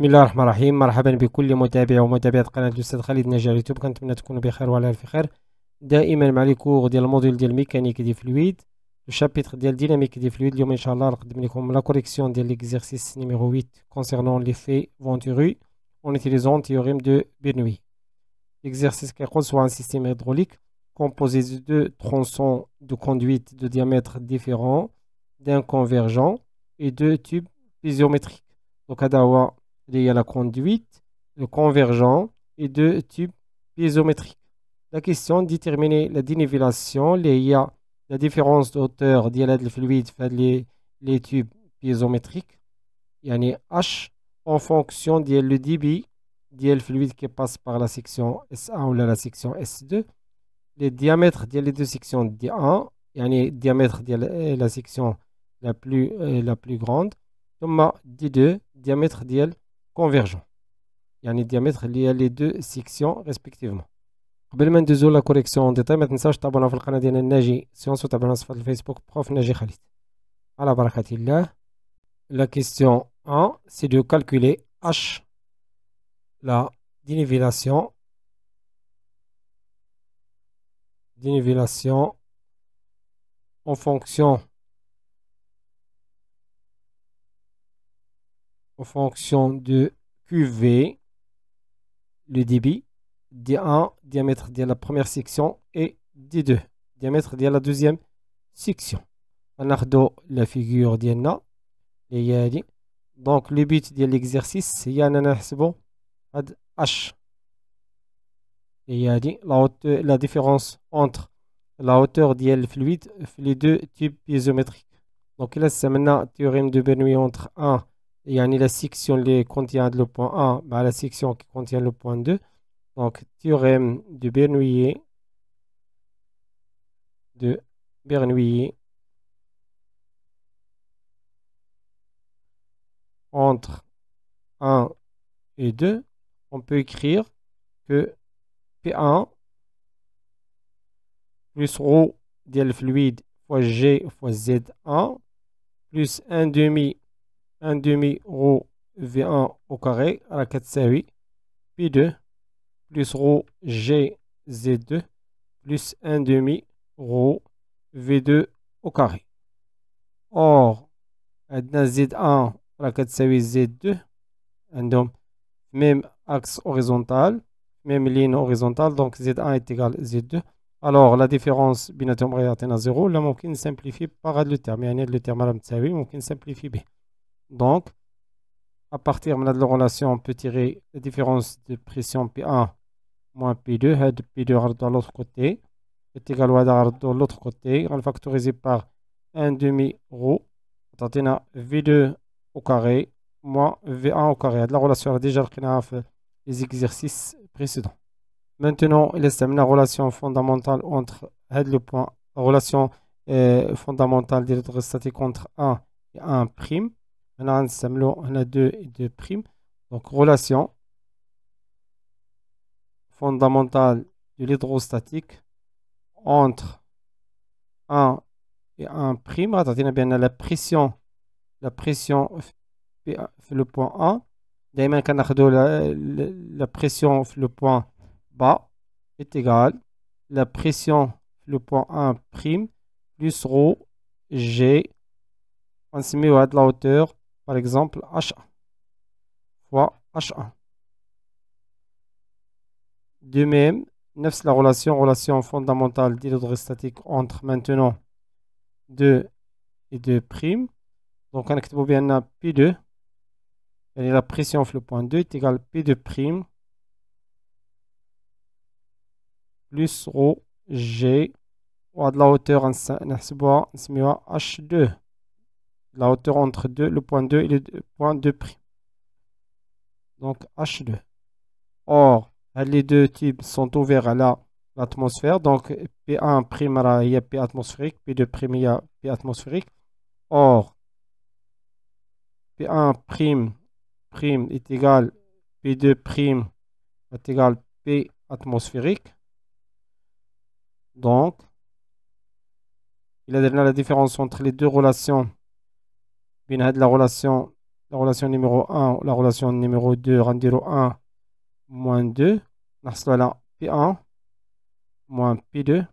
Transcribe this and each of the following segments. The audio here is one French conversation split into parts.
بسم الله الرحمن الرحيم. مرحبا بكل متابع ومتابعة قناة الأستاذ خالد ناجي على اليوتيوب. كنتمنى تكونوا بخير وعلى ألف خير. دائما مع لي كور ديال الموديل ديال ميكانيك دي فلويد، الشابيتر ديال ديناميك دي فلويد. اليوم ان شاء الله نقدم لكم لا كوريكسيون ديال ليكزيرسيس نيميرو 8 concernant l'effet Venturi en utilisant le théorème de Bernoulli. L'exercice كيقول soit un système hydraulique composé de deux tronçons de conduite de diamètre différent d'un convergent et deux tubes piézométriques. Donc هذا هو il y a la conduite, le convergent et deux tubes piézométriques. La question déterminer la dénivellation, il y a la différence de hauteur de fluide les tubes piézométriques, yani H en fonction du débit du fluide qui passe par la section S1 ou la section S2, les diamètres des deux sections D1, yani diamètre de la section la plus grande, ثم D2 diamètre ديال convergent, يعني diamètre les deux sections respectivement. قبل ما ندوزو لا كوريكسيون اون ديتاي، ما تنساوش تابونا في القناه ديالنا ناجي سيونس، وتابعونا في الفيسبوك بروف ناجي خالد. على بركه الله. La question 1, c'est de calculer H, la dénivellation en fonction de QV, le débit, D1, diamètre de la première section, et D2, diamètre de la deuxième section. On a la figure ديالنا اللي هي هادي. Donc le but de l'exercice هي أننا نحسبو هاد H اللي هي هادي la différence entre la hauteur ديال الفلويد في les deux tubes piézométriques. Donc إلا استعملنا théorème de Bernoulli entre 1 يعني la section qui contient le point 1 مع la section qui contient le point 2. Donc théorème de Bernoulli entre 1 et 2, on peut écrire que P1 plus ρ ديال fluide fois G fois Z1 plus 1 demi ρ V1 au carré à la 4 P2 plus ρ G Z2 plus 1 demi ρ V2 au carré. Or, عندنا Z1 راه كتساوي Z2 عندهم même axe horizontal, même ligne horizontale, donc Z1 est égal à Z2. Alors la différence بيناتهم غيعطينا 0، ولا ممكن نسامبليفي باغ هاد لو تيرم، يعني هاد لو تيرم راه متساوي ممكن نسامبليفي به. Donc à partir de la relation on peut tirer la différence de pression P1 moins P2. هاد P2 غنردو à l'autre côté est égal à هذا غنردو l'autre côté, غنفاكتوريزي par 1 demi ρ تعطينا V2 au carré moins V1 au carré. La relation est déjà dans les exercices précédents. Maintenant, il y a une relation fondamentale entre le point, relation fondamentale d'électrostatique entre 1 et 1 prime. On a 2 et 2 prime. Donc, relation fondamentale de l'hydrostatique entre 1 et 1 prime. Attendez bien la pression في le point A. دائما كناخدو la pression في le point bas est égale la pression في le point 1 prime plus ρ G, غنسميو هاد la hauteur par exemple H1 fois H1. De même, نفس la relation fondamentale d'hydrostatique entre maintenant 2 et 2 prime. Donc on a bien P2, et la pression sur le point 2 est égale à P2 prime plus ρ G, ou de la hauteur H2, la hauteur entre le point 2 et le point 2 prime. Donc H2. Or, les deux types sont ouverts à l'atmosphère. Donc P1 prime il y a P atmosphérique, P2 prime il y a P atmosphérique. Or, P1 prime est égal P2 prime est égal P atmosphérique. Donc, il a donné la différence entre les deux relations. La relation la relation numéro 1 la relation numéro 2 غنديرو 1 moins 2 نحصلوا على P1 moins P2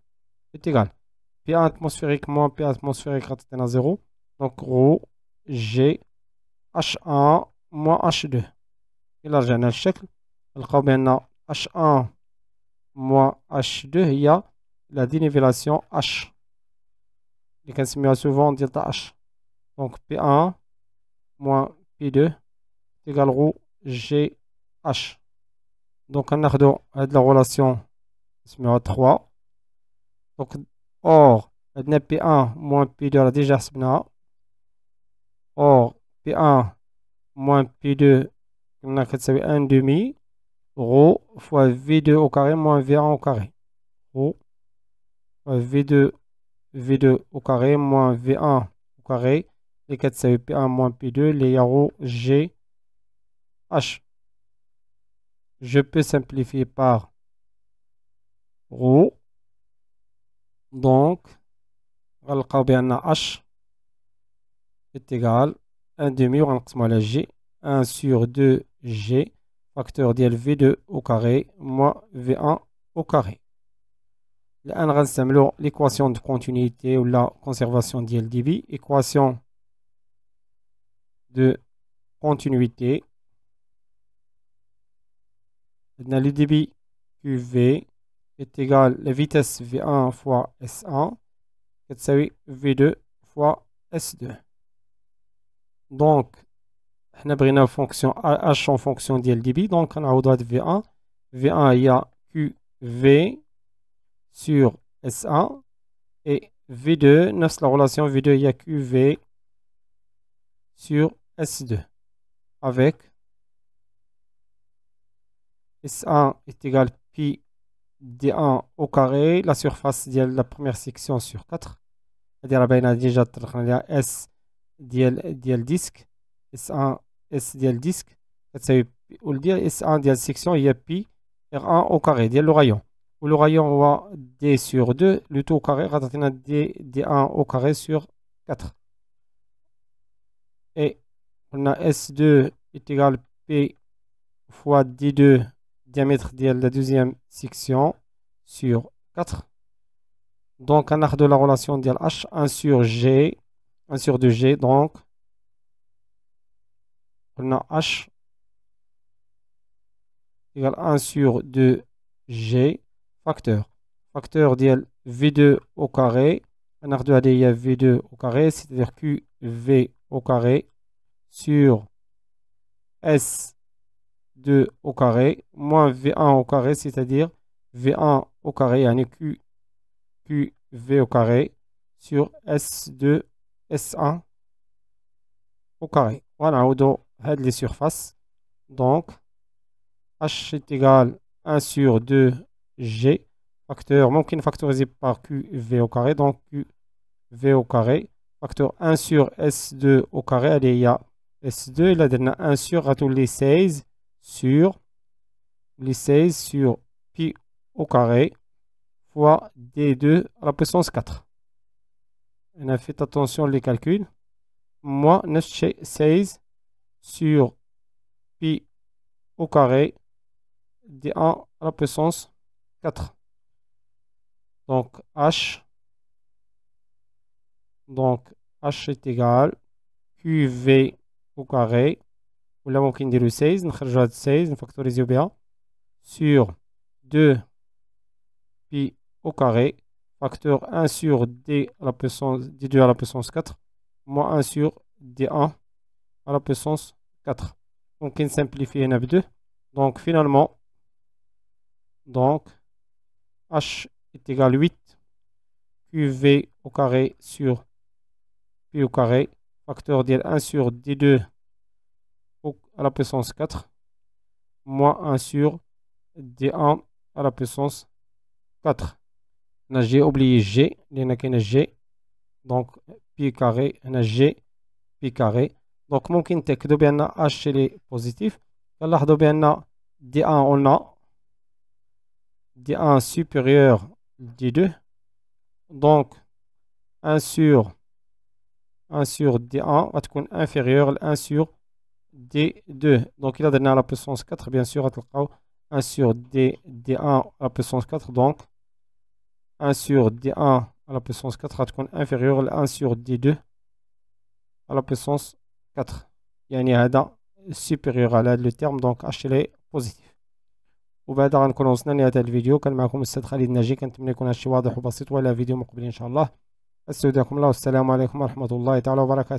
est égal P1 atmosphérique moins P atmosphérique غتعطينا 0 donc ρ G H1 moins H2 إلا رجعنا للشكل نلقاو بأن H1 moins H2 هي la dénivellation H اللي كنسميوها souvent delta H donc P1 moins P2 égale ρ G H donc غناخدو هاد la relation نسميوها 3 donc or عندنا P1 moins P2 راه ديجا حسبناها or P1 moins P2 قلنا كتساوي 1 demi ρ fois V2 au carré moins V1 au carré ρ fois V2 au carré moins V1 au carré اللي كتساوي P1 moins P2 اللي هي ρ G H je peux simplifier par ρ donc غنلقاو بأن H est égal 1 demi وغنقسمو على G 1 sur 2 G facteur ديال V2 au carré moins V1 au carré الآن غنستعملو l'équation de continuité ou la conservation ديال débit équation de continuité عندنا le débit QV est égal la vitesse V1 fois S1 كتساوي V2 fois S2 donc حنا بغينا fonction H en fonction ديال débit donc غنعوضو هاد V1 هي QV sur S1 et V2 نفس la relation V2 هي QV sur S2 avec S1 est égal pi D1 au carré la surface ديال la première section sur 4 هادي راه باينه ديجا طرقنا ليها S ديال ديسك S1 S ديال ديسك كتساوي ولدي S1 ديال section هي pi R1 au carré ديال لو غايون و لو غايون هو D sur 2 le tout au carré غتعطينا D1 au carré sur 4 et on a S2 est égal P fois D2 diamètre de la deuxième section sur 4 donc on a de la relation de H 1 sur G 1 sur 2G donc on a H égale 1 sur 2G facteur de V2 au carré on a de V2 au carré c'est-à-dire QV au carré sur S2 au carré moins V1 au carré c'est-à-dire V1 au carré يعني QV au carré sur S2 S1 au carré voilà on a les surfaces donc H est égal 1 sur 2G facteur ممكن factoriser par QV au carré donc QV au carré facteur 1 sur S2 au carré allez il y a S2 il a donné 1 sur tous les 16 sur pi au carré fois D2 à la puissance 4 on a fait attention les calculs moins 16 sur pi au carré D1 à la puissance 4 donc H est égal QV au carré ولا ممكن نديرو 16 نخرجو هاد 16 نفاكتوريزيو بها sur 2 pi au carré facteur 1 sur D à la puissance D2 à la puissance 4 moins 1 sur D1 à la puissance 4 ممكن simplifier هنا ب2 donc finalement donc H est égal 8 QV au carré sur pi au carré facteur ديال 1 sur D2 à la puissance 4 moins 1 sur D1 à la puissance 4 j'ai oublié G لأن كاين G donc pi carré هنا G pi carré donc ممكن نتأكدوا بأن H est positif كنلاحظوا بأن D1 on a D1 supérieur D2 donc 1 sur D1 غتكون inférieur ل 1 sur D2. Donc, il a donné à la puissance 4, bien sûr, 1 sur D1 à la puissance 4. Donc, 1 sur D1 à la puissance 4 غتكون inférieur à 1 sur D2 à la puissance 4. يعني هذا supérieur على هذا le terme. donc H est positif. وبهذا غنكون وصلنا لنهاية هذا الفيديو. كان معكم الأستاذ خالد ناجي. كنتمنى يكون هادشي واضح وبسيط، وإلى فيديو مقبل إن شاء الله. استودعكم الله والسلام عليكم ورحمة الله تعالى وبركاته.